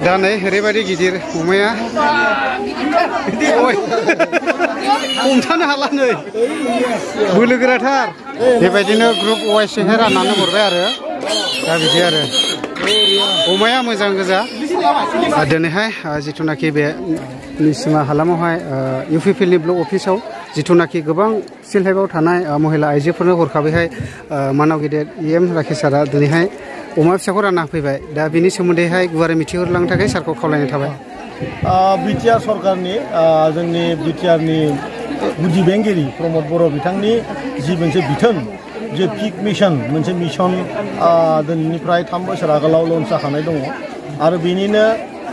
दा नै ओरैबायदि गिदिर अमाया हमथानो हाला नै बोलो गोराथार बेबायदिनो ग्रुप वाइसजोंहाय राननानै हरबाय आरो दा बिदि आरो अमाया मोजां गोजा दिनैहाय जिथुनाखि बे निसिमा हालामावहाय इउपिपिएलनि ब्लक अफिसाव जिथुनाखि गोबां सेल्फ हेल्पआव थानाय महिला आइजोफोरनो हरखाबैहाय मानाव गेदेर EM राकेश सारा दिनैहाय अमा फिसाखौ रानना होफैबाय दा बिनि सोमोन्दैहाय गुवारै मिथिहोलांनो थाखाय सारखौ खावलायनाय थाबाय। बिटिआर सरकारनि जोंनि बिटिआरनि गुदि बेंगिरि प्रमद बर' बिथांनि जि मोनसे बिथोन जे पिक मिशन मोनसे मिशन दिनैनिफ्राय 3 बोसोर आगोलाव लन्च जाखानाय दङ आरो बेनिनो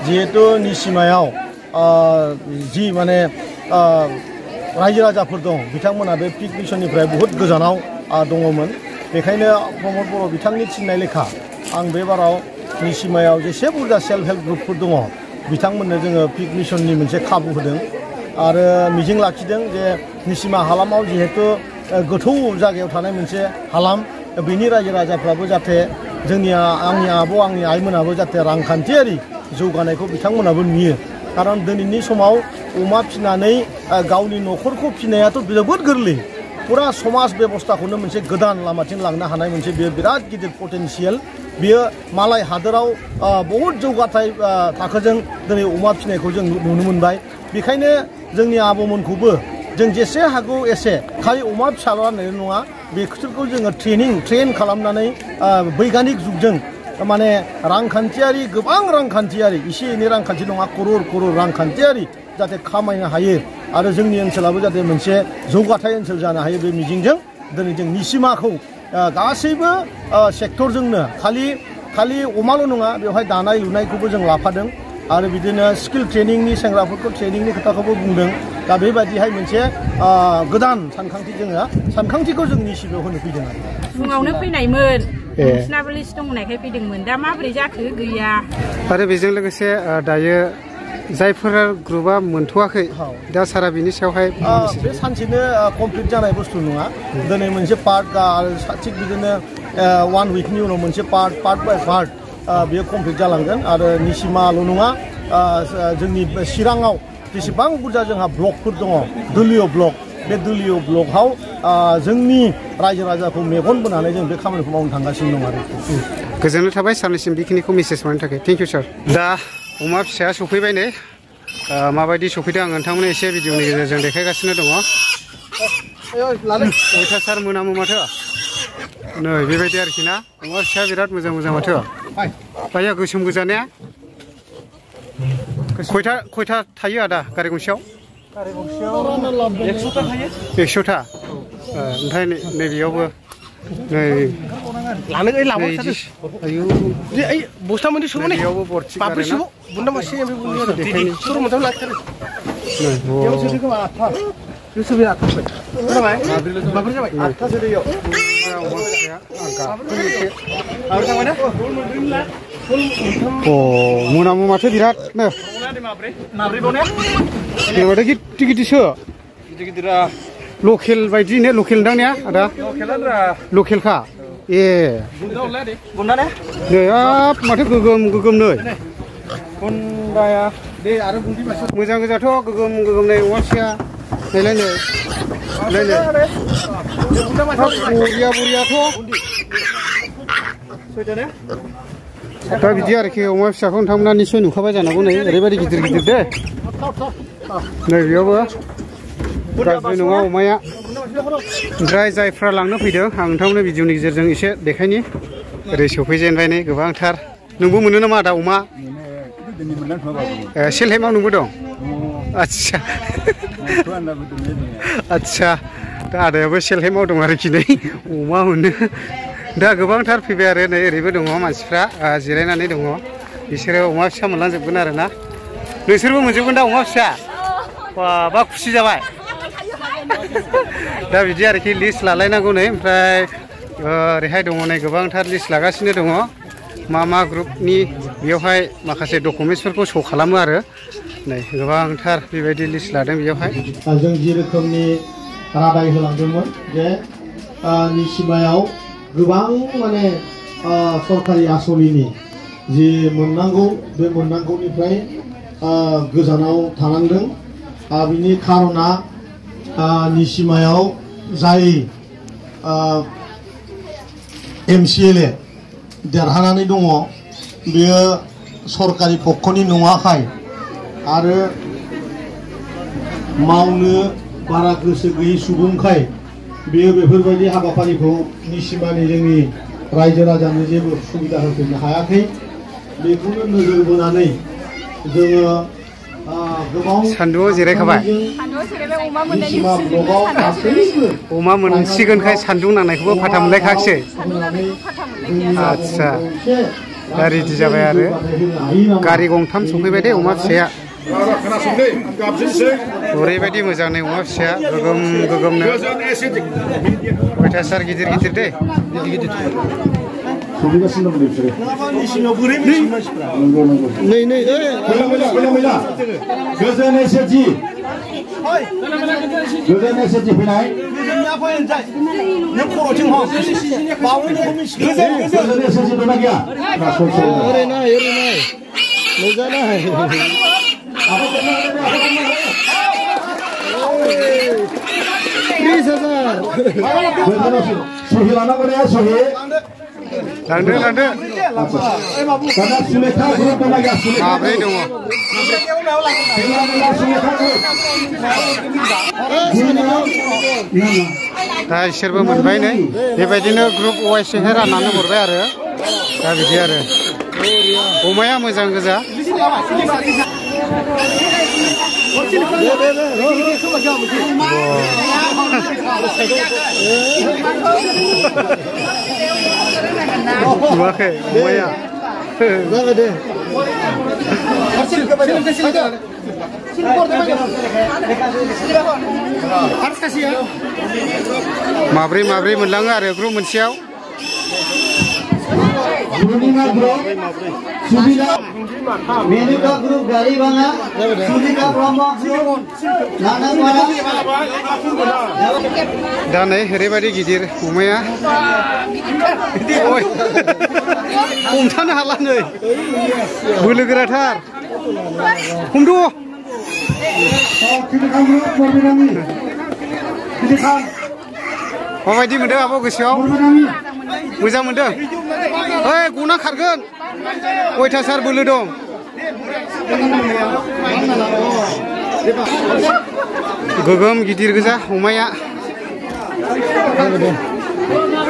जिहेतु निसिमायाव जि माने रायजो राजाफोर दं बिथांमोना बे पिक मिशननिफ्राय बहुद गोजानाव दङमोन बेखायनो प्रमद बर' बिथांनि थिननाय लेखा आं बे बाराव निसिमायाव जेसे बुरजा सेल्फ हेल्प ग्रुपफोर दङ बिथांमोननो जोङो पिक मिशननि मोनसे खाबु होदों आरो मिजिं लाखिदों जे निसिमा हालामाव जिहेतु गोथौ जायगायाव थानाय मोनसे हालाम बेनि रायजो राजाफ्राबो जाहाथे आंनि आबौ आंनि आइमोनाबो जाहाथे रांखान्थियारि जौगानायखौ बिथांमोनाबो नुयो खारन दिनैनि समाव अमा फिनानै गावनि न'खरखौ फिनायाथ' जोबोद गोरलै पुरा समाज बेबस्थाखौनो मोनसे गोदान लामाथिं लांनो हानाय मोनसे बेयो बिराद गिदिर पटेनशियेल बियो मालाय हादोराव बहुत जौगाथाय थाखोजों दिनै अमा फिनायखौ जों नुनो मोनबाय बेखायनो जोंनि आबौमोनखौबो जों जेसे हागौ एसे खालि अमा फिसाल' होननाय नङा बेखौ जोङो ट्रेन खालामनानै बैगानिक जुगजों माने रांखान्थियारि गोबां रांखान्थियारि एसे एनै रांखान्थि नङा करर रांखान्थियारि जाहाथे खामायनो हायो आरो जोंनि ओनसोलाबो जाहाथे मोनसे जौगाथाय ओनसोल जानो हायो बे मिजिंजों दिनै जों निसिमाखौ गासैबो सेक्टरजोंनो खालि अमाल' नङा बेवहाय दानाय लुनायखौबो जों लाफादों आरो बिदिनो स्किल ट्रेनिंनि सेंग्राफोरखौ ट्रेनिंनि खोथाखौबो बुंदों दा बेबायदिहाय मोनसे गोदान सानखांथिखौ जों निसिमायाव होनो फैदों आरो फुङावनो फैनायमोन नोंसिनाबो लिस्ट दंनायखाय फैदोंमोन दा माबोरै जाखो गैया आरो बेजों लोगोसे दायो जायफोरा ग्रुपआ मोनथ'वाखै दा सारा बिनि सायावहाय बे सानसेनो कमप्लिट जानाय बुस्थु नङा दिनै मोनसे पार्ट आरो थिग बिदिनो 1 उइकनि उनाव मोनसे पार्ट बाय पार्ट बेयो कमप्लिट जालांगोन आरो निसिमाल' नङा जोंनि चिराङाव जेसेबां बुरजा जोंहा ब्लकफोर दङ दलीय ब्लक बे दलीय ब्लकआव जोंनि रायजो राजाखौ मेगन बोनानै जों बे खामानिखौ मावनो थांगासिनो दं आरो गोजोननाय थाबाय सारनिसिम बेखिनिखौ मेसेज हरनायनि थाखाय थेंक इउ सार दा अमा फिसाया सफैबाय नै माबायदि सफैदों आं नोंथांमोननो एसे भिडिअनि गेजेरजों देखायगासिनो दङ अयथासार मोनामो माथो नै बेबायदि आरोखि ना अमा फिसाया बिराद मोजां माथो बाया गोसोम गोजानाया खयथा थायो आदा गारि गंसेयाव 100टा ओमफ्राय नैबेयावबो बस्था मोनसे सोमोन बेयावबो बरथि गारोना बुन्दा मासे देखायनि सर मोनथाम लाखिथारो बेयाव सोदो खोमा 8था सोबे 8था खोनाबाय माब्रै जाबाय 8था सोदो इयाव आरो थांबाय ना मोनामो माथो बिरादनो माब्रै बावने बेबायदि गिदिरसो गिदिरा लकेल बायदि ने लकेल दांनिया आदा लकेलखा ए बुन्दा ने नै हाब माथो गोगोम नै बुन्दाया दे आरो बुन्दि मासे मोजां गोजाथ' गोगोम नै अमा फिसाया नायलाय बुन्दा मासे बरियाथ' सयथा ने दा बिदि आरोखि अमा फिसाखौ नोंथांमोना निस्सय नुखाबाय जानांगौ नै ओरैबायदि गिदिर दे नै बेयावबो गाज्रि नङा अमाया ओमफ्राय जायफ्रा लांनो फैदों आं नोंथांमोननो भिडिअनि गेजेरजों एसे देखायनि ओरै सफैजेनबाय नै गोबांथार नोंबो मोनो नामा आदा अमा सेल्फ हेल्पआव नोंबो दं आदसा दा आदायाबो सेल्फ हेल्पआव दं आरोखि नै अमा मोनो दा गोबांथार फैबाय आरो नै ओरैबो दङ मानसिफ्रा जिरायनानै दङ बिसोरो अमा फिसा मोनलांजोबगोन आरो ना नोंसोरबो मोनजोबगोन दा अमा फिसा बा खुसि जाबाय दा बिदि आरोखि लिस्ट लालायनांगौ नै ओमफ्राय ओरैहाय दङ नै गोबांथार लिस्ट लागासिनो दङ मा ग्रुपनि बेयावहाय माखासे डकुमेन्टसफोरखौ श' खालामो आरो नै गोबांथार बेबायदि लिस्ट लादों बेयावहाय जों जि रोखोमनि रादाय होलांदोंमोन जे निसिमायाव गोबां माने सरकारि आसनिनि जि मोननांगौ बे मोननांगौनिफ्राय गोजानाव थानांदों बिनि खारना निसिमायाव जाय MCLA देरहानानै दङ बेयो सरकारि पक्षनि नङाखाय आरो मावनो बारा गोसो गैयै सुबुंखाय बेयो बेफोरबायदि हाबाफारिखौ निसिमानि जोंनि रायजो राजानो जेबो सुबिदा होफैनो हायाखै बेखौनो नोजोर बोनानै जोङो गोबां सान्दुङाव जिरायखाबाय अमा मोनसिगोनखाय सान्दुं नांनायखौबो फाथा मोनलायखायाखिसै आदसा दा रेडि जाबाय आरो गारि गंथाम सफैबाय दे अमा फिसाया ओरैबायदि मोजां नै अमा फिसाया गोगोम गोगोमनो अयथासार गिदिर गिदिर दे लांदो लांदो माब्रै दङ दा इसोरबो मोनबाय नै बेबायदिनो ग्रुप वाइसैहाय राननानै हरबाय आरो दा बिदि आरो अमाया मोजां गोजा नुवाखै अमाया माब्रै माब्रै मोनलाङो आरो ग्रुप मोनसेयाव दा नै ओरैबायदि गिदिर अमाया हमथानो हाला नै बोलो गोराथार हमद' माबायदि मोनदों आब' गोसोआव मोजां मोनदों ओइ गना खारगोन अयथासार बोलो दं गोगोम गिदिर गोजा अमाया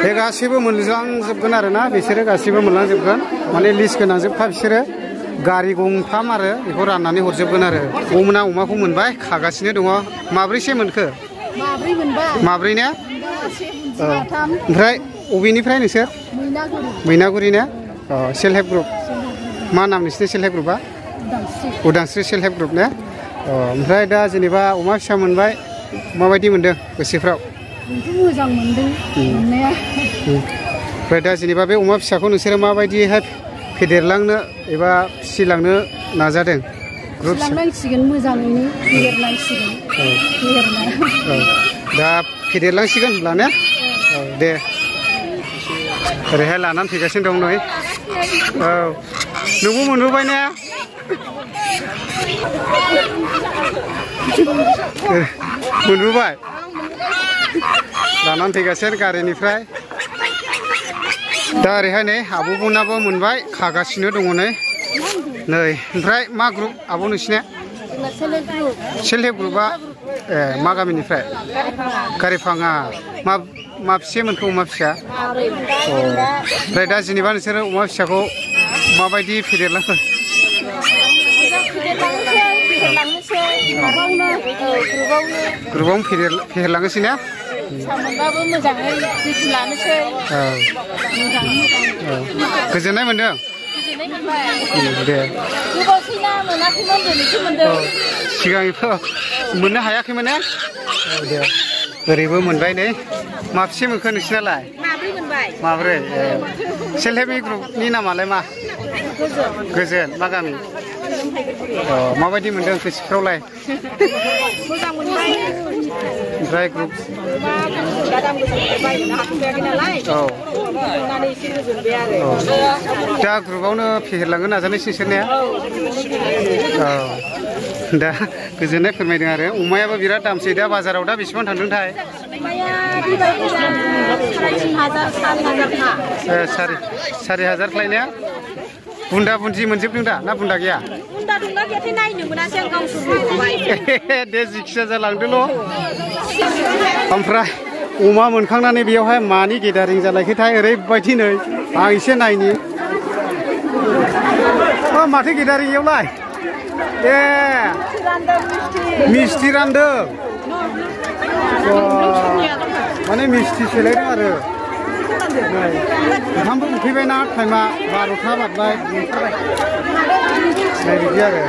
बे गासैबो मोनलांजोबगोन आरो ना बिसोरो गासैबो मोनलांजोबगोन माने लिस्ट गोनांजोबखा बिसोरो गारि गंथाम आरो बेखौ राननानै हरजोबगोन आरो अमना अमाखौ मोनबाय खागासिनो दङ माब्रैसो मोनखो माब्रै ने ओमफ्राय अबेनिफ्राय नोंसोर मैनागुरि ने सेल्फ हेल्प ग्रुप मा नाम नोंसिनि सेल्फ हेल्प ग्रुपआ उदांस्रि सेल्फ हेल्प ग्रुप ने ओमफ्राय दा जेनेबा अमा फिसा मोनबाय माबायदि मोनदों गोसोफ्राव मोजां मोनदों मोननाया ओमफ्राय दा जेनेबा बे अमा फिसाखौ नोंसोरो माबायदिहाय फेदेरलांनो एबा फिसिलांनो नाजादों फिसिलांनांसिगोन मोजाङैनो फेदेरनांसिगोन दा फेदेरलांसिगोन होनब्ला ने दे ओरैहाय लानानै फैगासिनो दं नै औ नोंबो मोनबोबाय ने मोनबोबाय लानानै फैगासिनो गारिनिफ्राय दा ओरैहाय नै आब'मोनाबो मोनबाय खागासिनो दङ नै ओमफ्राय मा ग्रुप आब' नोंसिना सेल्फ हेल्प ग्रुपआ ए मा गामिनिफ्राय गारिफाङा मा फिसे मोनखो अमा फिसा ओमफ्राय दा जेनेबा नोंसोरो अमा फिसाखौ माबायदि फेदेरलाङो ग्रुपआवनो फेदेरलाङोसै ना गोजोननाय मोनदों दे सिगांथ' मोननो हायाखैमोन ने दे ओरैबो मोनबाय नै माबेसे मोनखो नोंसिनालाय माब्रै सेल्फ हेल्प ग्रुपनि नामालाय मा गोजोन मा गामि माबायदि मोनदों गोसोफ्रावलाय ओमफ्राय ग्रुप औ फुदुंनानै एसे गोजोनबाय आरो दा ग्रुपआवनो फेहेरलांनो नाजानायसै सोरनाया औ दा गोजोननाय फोरमायदों आरो अमायाबो बिराद दामसै दा बाजाराव दा बेसेबां थांदोंथाय अमाया बेबायदिनो 3,500 4,000 खालायनाया बुन्दा बुन्दि मोनजोबदों दा ना बुन्दा गैया बुन्दा दंना गैयाथाय नायनो मोनासै आं गावसोर मोनबाय दे जिखिजाया जालांदोल' ओमफ्राय अमा मोनखांनानै बेयावहाय मानि गेदारिं जालायखैथाय ओरैबायदि नै आं एसे नायनि माथो गेदारिं इयावलाय ए मिस्टि रानदों माने मिस्टि सोलायदों आरो ओंखामबो उखैबायना टाइमा 12था बारबाय नै बिदि आरो